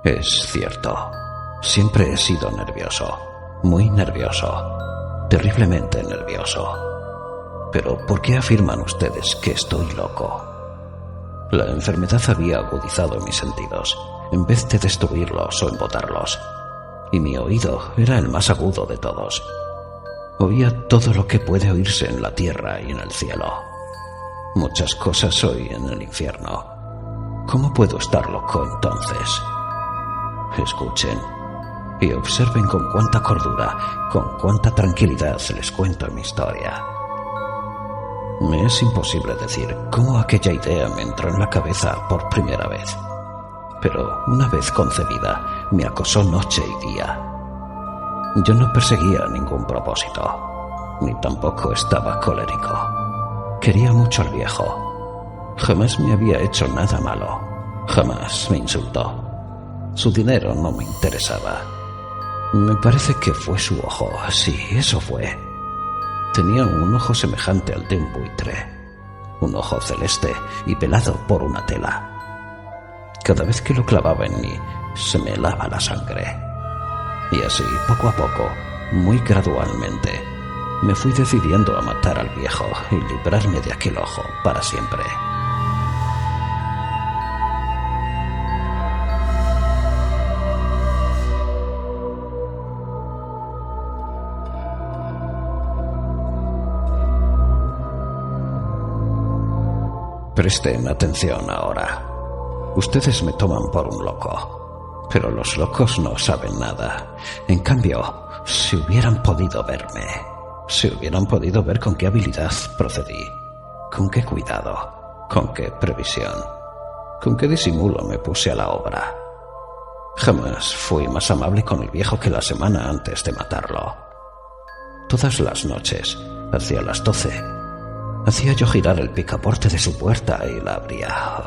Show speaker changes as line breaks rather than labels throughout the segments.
Es cierto. Siempre he sido nervioso. Muy nervioso. Terriblemente nervioso. Pero ¿por qué afirman ustedes que estoy loco? La enfermedad había agudizado mis sentidos, en vez de destruirlos o embotarlos. Y mi oído era el más agudo de todos. Oía todo lo que puede oírse en la tierra y en el cielo. Muchas cosas oí en el infierno. ¿Cómo puedo estar loco entonces? Escuchen y observen con cuánta cordura, con cuánta tranquilidad les cuento mi historia. Me es imposible decir cómo aquella idea me entró en la cabeza por primera vez. Pero una vez concebida, me acosó noche y día. Yo no perseguía ningún propósito, ni tampoco estaba colérico. Quería mucho al viejo. Jamás me había hecho nada malo. Jamás me insultó. Su dinero no me interesaba. Me parece que fue su ojo. Sí, eso fue. Tenía un ojo semejante al de un buitre. Un ojo celeste y pelado por una tela. Cada vez que lo clavaba en mí, se me helaba la sangre. Y así, poco a poco, muy gradualmente, me fui decidiendo a matar al viejo y librarme de aquel ojo para siempre. Presten atención ahora. Ustedes me toman por un loco, pero los locos no saben nada. En cambio, si hubieran podido verme, si hubieran podido ver con qué habilidad procedí, con qué cuidado, con qué previsión, con qué disimulo me puse a la obra. Jamás fui más amable con el viejo que la semana antes de matarlo. Todas las noches, hacia las 12, hacía yo girar el picaporte de su puerta y la abría,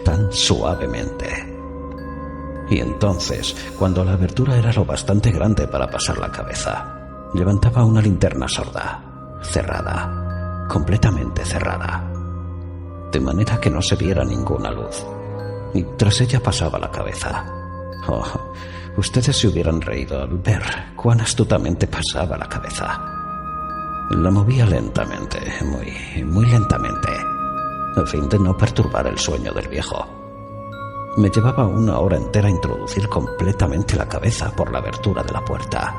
tan suavemente. Y entonces, cuando la abertura era lo bastante grande para pasar la cabeza, levantaba una linterna sorda, cerrada, completamente cerrada, de manera que no se viera ninguna luz, y tras ella pasaba la cabeza. Ustedes se hubieran reído al ver cuán astutamente pasaba la cabeza. La movía lentamente, muy lentamente, a fin de no perturbar el sueño del viejo. Me llevaba 1 hora entera introducir completamente la cabeza por la abertura de la puerta,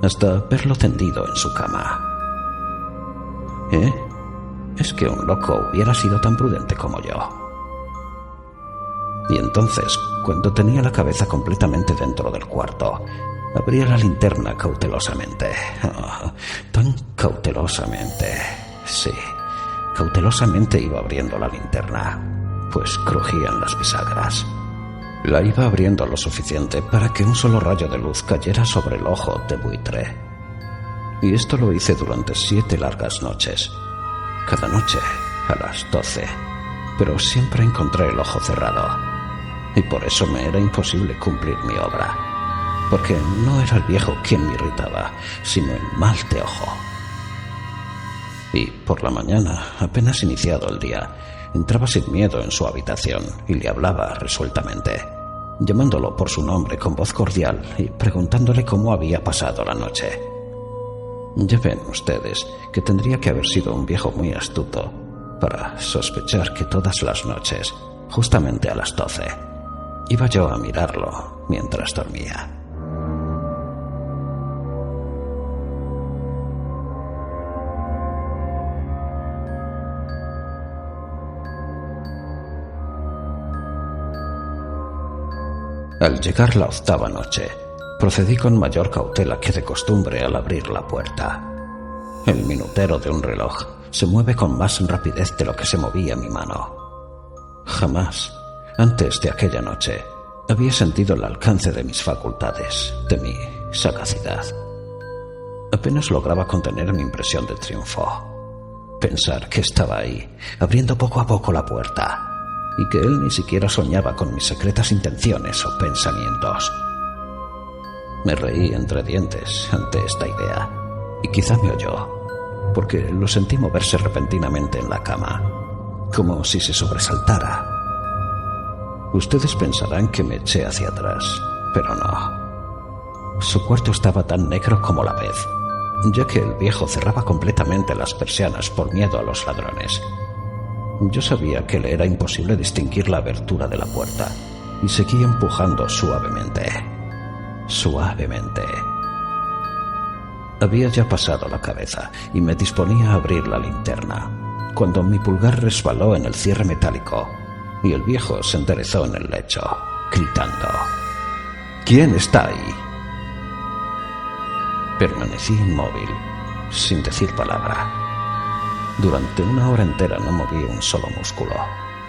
hasta verlo tendido en su cama. Es que un loco hubiera sido tan prudente como yo. Y entonces, cuando tenía la cabeza completamente dentro del cuarto, abría la linterna cautelosamente. Tan cautelosamente. Sí, cautelosamente iba abriendo la linterna, pues crujían las bisagras. La iba abriendo lo suficiente para que un solo rayo de luz cayera sobre el ojo de buitre. Y esto lo hice durante 7 largas noches. Cada noche a las 12. Pero siempre encontré el ojo cerrado. Y por eso me era imposible cumplir mi obra. Porque no era el viejo quien me irritaba, sino el mal de ojo. Y por la mañana, apenas iniciado el día, entraba sin miedo en su habitación y le hablaba resueltamente, llamándolo por su nombre con voz cordial y preguntándole cómo había pasado la noche. Ya ven ustedes que tendría que haber sido un viejo muy astuto para sospechar que todas las noches, justamente a las 12, iba yo a mirarlo mientras dormía. Al llegar la 8ª noche, procedí con mayor cautela que de costumbre al abrir la puerta. El minutero de un reloj se mueve con más rapidez de lo que se movía mi mano. Jamás, antes de aquella noche, había sentido el alcance de mis facultades, de mi sagacidad. Apenas lograba contener mi impresión de triunfo. Pensar que estaba ahí, abriendo poco a poco la puerta, y que él ni siquiera soñaba con mis secretas intenciones o pensamientos. Me reí entre dientes ante esta idea, y quizá me oyó, porque lo sentí moverse repentinamente en la cama, como si se sobresaltara. Ustedes pensarán que me eché hacia atrás, pero no. Su cuarto estaba tan negro como la vez, ya que el viejo cerraba completamente las persianas por miedo a los ladrones. Yo sabía que le era imposible distinguir la abertura de la puerta y seguí empujando suavemente. Suavemente. Había ya pasado la cabeza y me disponía a abrir la linterna, cuando mi pulgar resbaló en el cierre metálico y el viejo se enderezó en el lecho, gritando: ¿Quién está ahí? Permanecí inmóvil, sin decir palabra. Durante 1 hora entera no moví un solo músculo,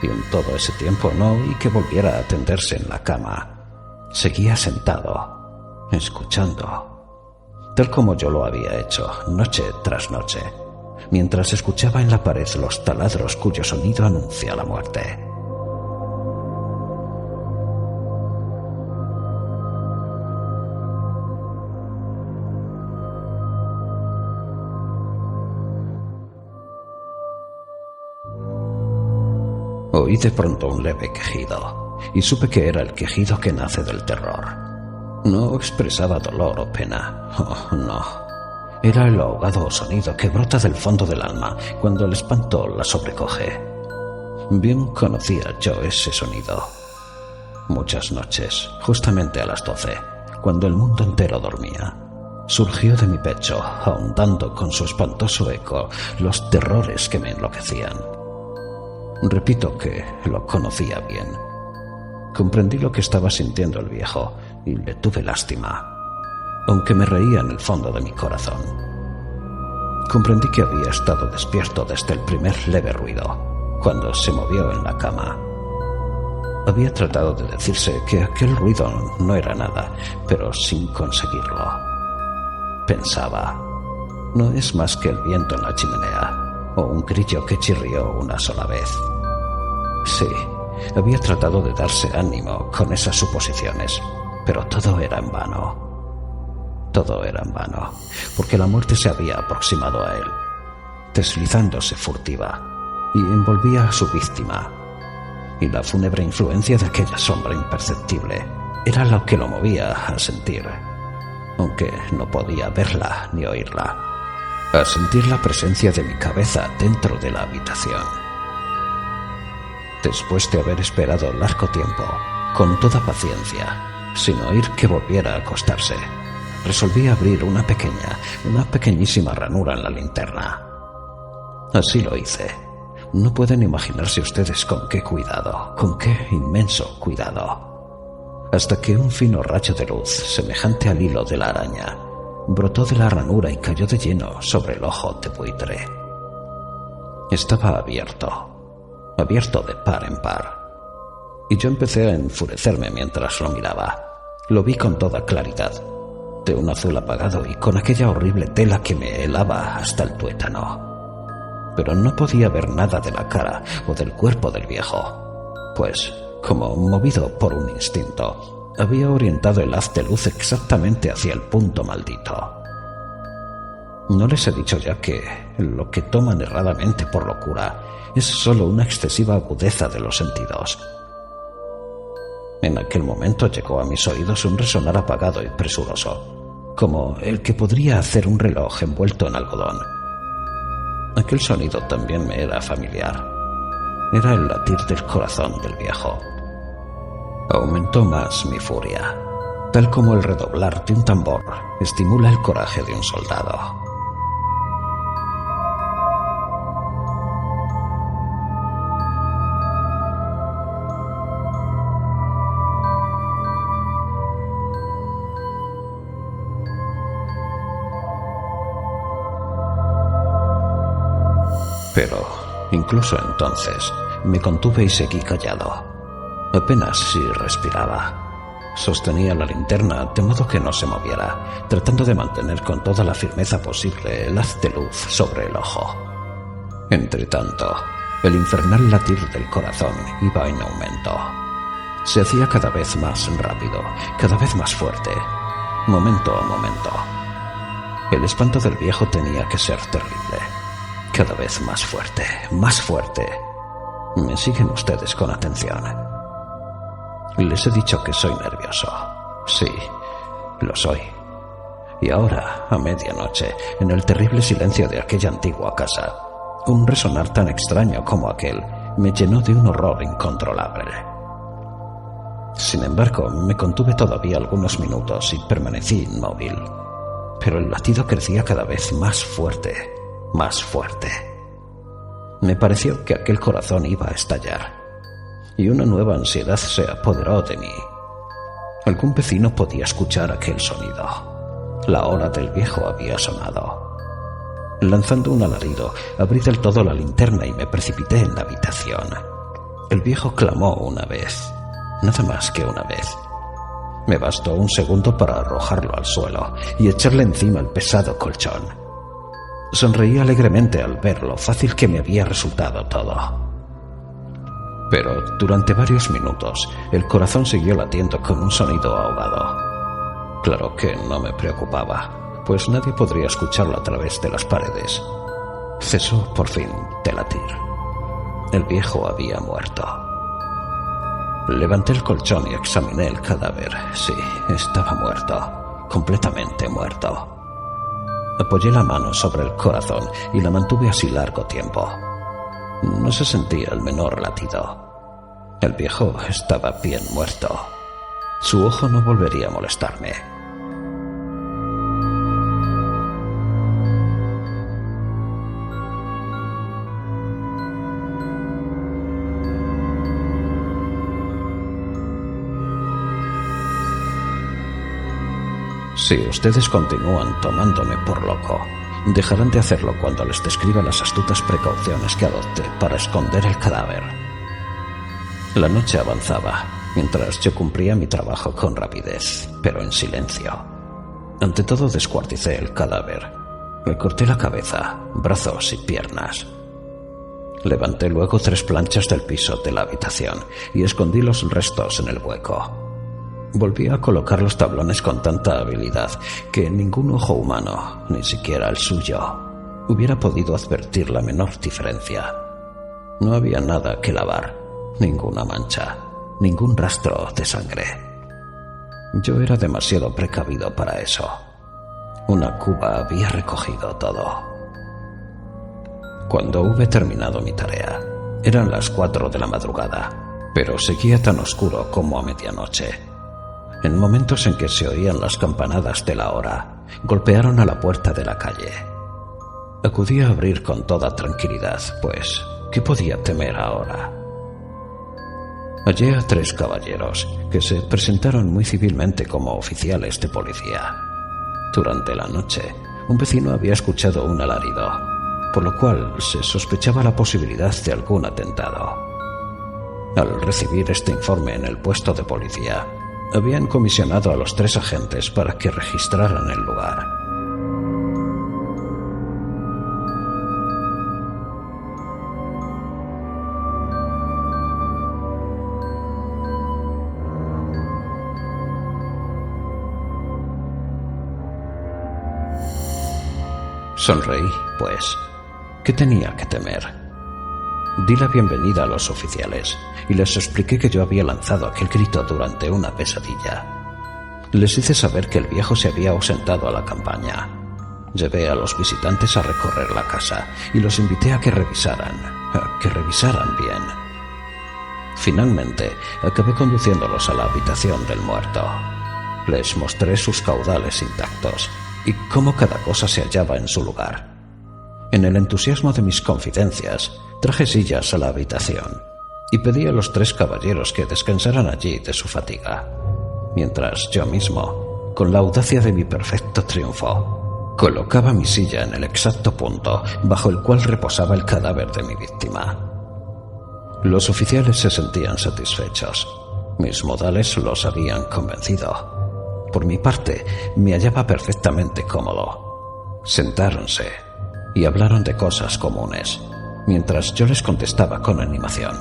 y en todo ese tiempo no oí que volviera a tenderse en la cama. Seguía sentado, escuchando, tal como yo lo había hecho noche tras noche, mientras escuchaba en la pared los taladros cuyo sonido anuncia la muerte. Oí de pronto un leve quejido, y supe que era el quejido que nace del terror. No expresaba dolor o pena, oh, no. Era el ahogado sonido que brota del fondo del alma cuando el espanto la sobrecoge. Bien conocía yo ese sonido. Muchas noches, justamente a las 12, cuando el mundo entero dormía, surgió de mi pecho, ahondando con su espantoso eco los terrores que me enloquecían. Repito que lo conocía bien. Comprendí lo que estaba sintiendo el viejo y le tuve lástima, aunque me reía en el fondo de mi corazón. Comprendí que había estado despierto desde el primer leve ruido, cuando se movió en la cama. Había tratado de decirse que aquel ruido no era nada, pero sin conseguirlo. Pensaba: no es más que el viento en la chimenea, o un grillo que chirrió una sola vez. Sí, había tratado de darse ánimo con esas suposiciones, pero todo era en vano. Todo era en vano, porque la muerte se había aproximado a él, deslizándose furtiva, y envolvía a su víctima. Y la fúnebre influencia de aquella sombra imperceptible era lo que lo movía a sentir, aunque no podía verla ni oírla, a sentir la presencia de mi cabeza dentro de la habitación. Después de haber esperado largo tiempo, con toda paciencia, sin oír que volviera a acostarse, resolví abrir una pequeñísima ranura en la linterna. Así lo hice. No pueden imaginarse ustedes con qué cuidado, con qué inmenso cuidado, hasta que un fino rayo de luz, semejante al hilo de la araña, brotó de la ranura y cayó de lleno sobre el ojo de buitre. Estaba abierto de par en par, y yo empecé a enfurecerme mientras lo miraba. Lo vi con toda claridad, de un azul apagado y con aquella horrible tela que me helaba hasta el tuétano. Pero no podía ver nada de la cara o del cuerpo del viejo, pues, como movido por un instinto, había orientado el haz de luz exactamente hacia el punto maldito. ¿No les he dicho ya que lo que toman erradamente por locura es solo una excesiva agudeza de los sentidos? En aquel momento llegó a mis oídos un resonar apagado y presuroso, como el que podría hacer un reloj envuelto en algodón. Aquel sonido también me era familiar. Era el latir del corazón del viejo. Aumentó más mi furia, tal como el redoblar de un tambor estimula el coraje de un soldado. Pero, incluso entonces, me contuve y seguí callado. Apenas si respiraba. Sostenía la linterna de modo que no se moviera, tratando de mantener con toda la firmeza posible el haz de luz sobre el ojo. Entretanto, el infernal latir del corazón iba en aumento. Se hacía cada vez más rápido, cada vez más fuerte, momento a momento. El espanto del viejo tenía que ser terrible. Cada vez más fuerte, más fuerte. ¿Me siguen ustedes con atención? Les he dicho que soy nervioso. Sí, lo soy. Y ahora, a medianoche, en el terrible silencio de aquella antigua casa, un resonar tan extraño como aquel me llenó de un horror incontrolable. Sin embargo, me contuve todavía algunos minutos y permanecí inmóvil. Pero el latido crecía cada vez más fuerte, más fuerte. Me pareció que aquel corazón iba a estallar, y una nueva ansiedad se apoderó de mí. Algún vecino podía escuchar aquel sonido. La hora del viejo había sonado. Lanzando un alarido, abrí del todo la linterna y me precipité en la habitación. El viejo clamó una vez, nada más que una vez. Me bastó un segundo para arrojarlo al suelo y echarle encima el pesado colchón. Sonreí alegremente al ver lo fácil que me había resultado todo. Pero durante varios minutos el corazón siguió latiendo con un sonido ahogado. Claro que no me preocupaba, pues nadie podría escucharlo a través de las paredes. Cesó por fin de latir. El viejo había muerto. Levanté el colchón y examiné el cadáver. Sí, estaba muerto, completamente muerto. Apoyé la mano sobre el corazón y la mantuve así largo tiempo. No se sentía el menor latido. El viejo estaba bien muerto. Su ojo no volvería a molestarme. Si ustedes continúan tomándome por loco, dejarán de hacerlo cuando les describa las astutas precauciones que adopté para esconder el cadáver. La noche avanzaba, mientras yo cumplía mi trabajo con rapidez, pero en silencio. Ante todo descuarticé el cadáver. Le corté la cabeza, brazos y piernas. Levanté luego 3 planchas del piso de la habitación y escondí los restos en el hueco. Volví a colocar los tablones con tanta habilidad que ningún ojo humano, ni siquiera el suyo, hubiera podido advertir la menor diferencia. No había nada que lavar, ninguna mancha, ningún rastro de sangre. Yo era demasiado precavido para eso. Una cuba había recogido todo. Cuando hube terminado mi tarea, eran las 4 de la madrugada, pero seguía tan oscuro como a medianoche. En momentos en que se oían las campanadas de la hora, golpearon a la puerta de la calle. Acudí a abrir con toda tranquilidad, pues, ¿qué podía temer ahora? Hallé a 3 caballeros que se presentaron muy civilmente como oficiales de policía. Durante la noche, un vecino había escuchado un alarido, por lo cual se sospechaba la posibilidad de algún atentado. Al recibir este informe en el puesto de policía, habían comisionado a los 3 agentes para que registraran el lugar. Sonreí, pues. ¿Qué tenía que temer? Di la bienvenida a los oficiales y les expliqué que yo había lanzado aquel grito durante una pesadilla. Les hice saber que el viejo se había ausentado a la campaña. Llevé a los visitantes a recorrer la casa y los invité a que revisaran bien. Finalmente, acabé conduciéndolos a la habitación del muerto. Les mostré sus caudales intactos y cómo cada cosa se hallaba en su lugar. En el entusiasmo de mis confidencias, traje sillas a la habitación y pedí a los 3 caballeros que descansaran allí de su fatiga, mientras yo mismo, con la audacia de mi perfecto triunfo, colocaba mi silla en el exacto punto bajo el cual reposaba el cadáver de mi víctima. Los oficiales se sentían satisfechos. Mis modales los habían convencido. Por mi parte, me hallaba perfectamente cómodo. Sentáronse y hablaron de cosas comunes, mientras yo les contestaba con animación.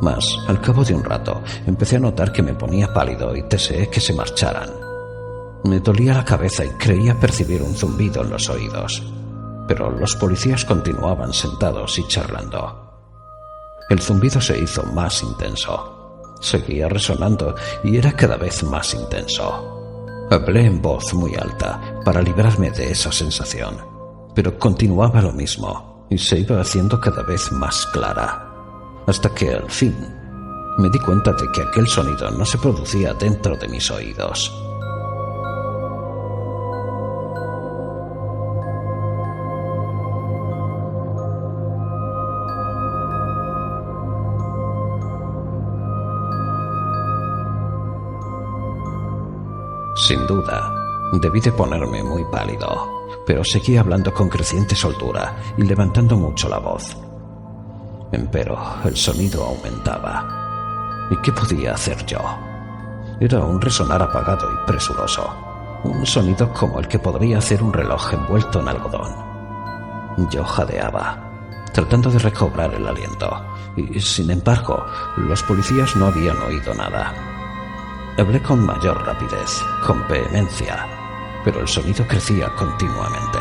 Mas, al cabo de un rato, empecé a notar que me ponía pálido y deseé que se marcharan. Me dolía la cabeza y creía percibir un zumbido en los oídos, pero los policías continuaban sentados y charlando. El zumbido se hizo más intenso. Seguía resonando y era cada vez más intenso. Hablé en voz muy alta para librarme de esa sensación, pero continuaba lo mismo y se iba haciendo cada vez más clara, hasta que al fin me di cuenta de que aquel sonido no se producía dentro de mis oídos. Sin duda, debí de ponerme muy pálido, pero seguía hablando con creciente soltura y levantando mucho la voz. Empero el sonido aumentaba. ¿Y qué podía hacer yo? Era un resonar apagado y presuroso, un sonido como el que podría hacer un reloj envuelto en algodón. Yo jadeaba, tratando de recobrar el aliento, y sin embargo, los policías no habían oído nada. Hablé con mayor rapidez, con vehemencia, pero el sonido crecía continuamente.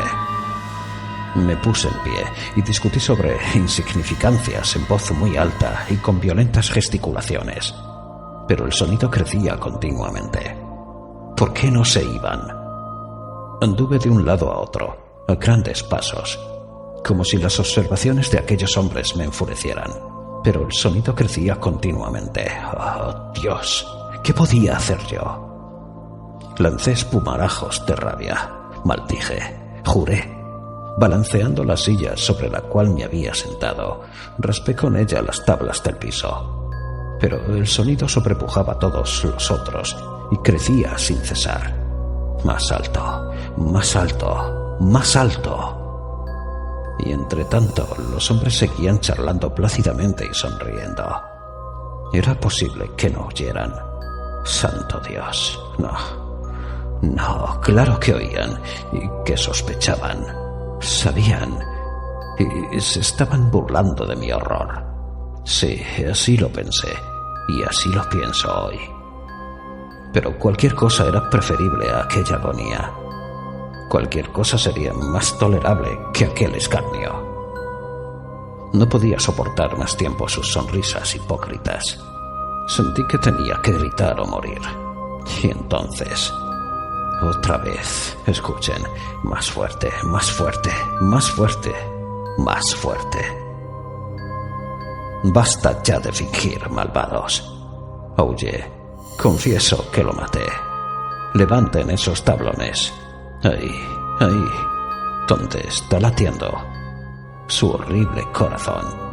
Me puse en pie y discutí sobre insignificancias en voz muy alta y con violentas gesticulaciones, pero el sonido crecía continuamente. ¿Por qué no se iban? Anduve de un lado a otro, a grandes pasos, como si las observaciones de aquellos hombres me enfurecieran, pero el sonido crecía continuamente. ¡Oh, Dios! ¿Qué podía hacer yo? Lancé espumarajos de rabia, maldije, juré. Balanceando la silla sobre la cual me había sentado, raspé con ella las tablas del piso. Pero el sonido sobrepujaba a todos los otros y crecía sin cesar. Más alto, más alto, más alto. Y entre tanto, los hombres seguían charlando plácidamente y sonriendo. Era posible que no oyeran. Santo Dios, no, claro que oían y que sospechaban. Sabían y se estaban burlando de mi horror. Sí, así lo pensé y así lo pienso hoy. Pero cualquier cosa era preferible a aquella agonía. Cualquier cosa sería más tolerable que aquel escarnio. No podía soportar más tiempo sus sonrisas hipócritas. Sentí que tenía que gritar o morir. Y entonces, otra vez, escuchen, más fuerte, más fuerte, más fuerte, más fuerte. Basta ya de fingir, malvados. Oye, confieso que lo maté. Levanten esos tablones. Ahí, donde está latiendo su horrible corazón.